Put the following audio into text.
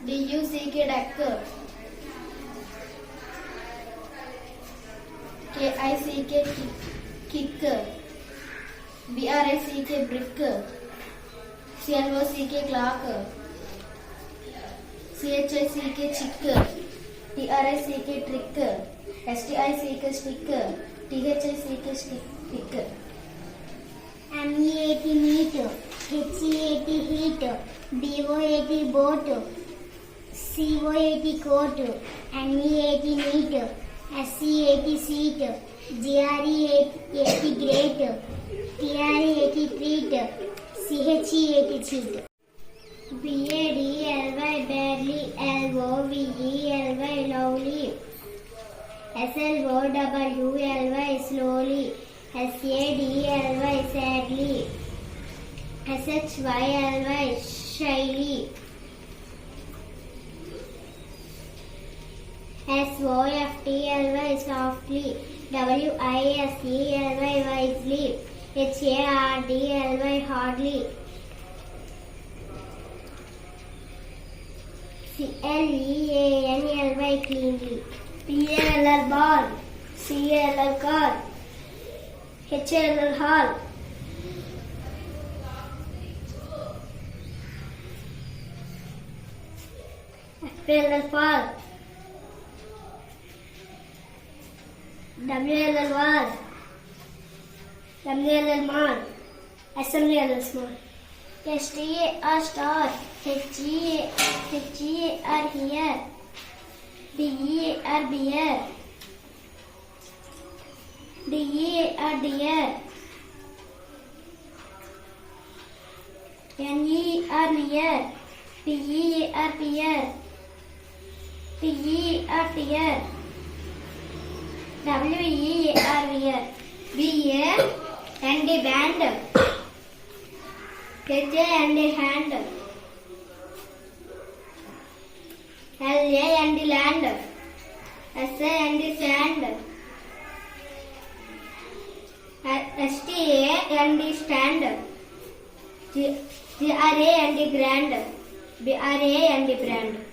DUCK duck, KICK kick, BRICK brick, CLOCK clock, CHICK chick, TRICK trick, STICK stick, THICK stick. MEAT meat, HEAT heat, BOAT boat, COAT coat, NEAT neat, SCAT seat, GREAT great, TREAT treat, CHEAT cheat. BADLY barely, LOVELY lovely, SLOWLY slowly, SADLY sadly, SHYLY shyly, SOFTLY softly, WISELY wisely, HARDLY hardly, CLEANLY cleanly, BALL ball, CALL car, HALL hall, FALL fall, WLL wall, WLL mall, SMLL small, STAR star, HEAR here, BEAR beer, DEAR deer, NEAR near, PEAR pear, TEAR tear, WEAR wear, BAND band, HAND hand, LAND land, SAND sand, STAND stand, GRAND grand, BRAND brand.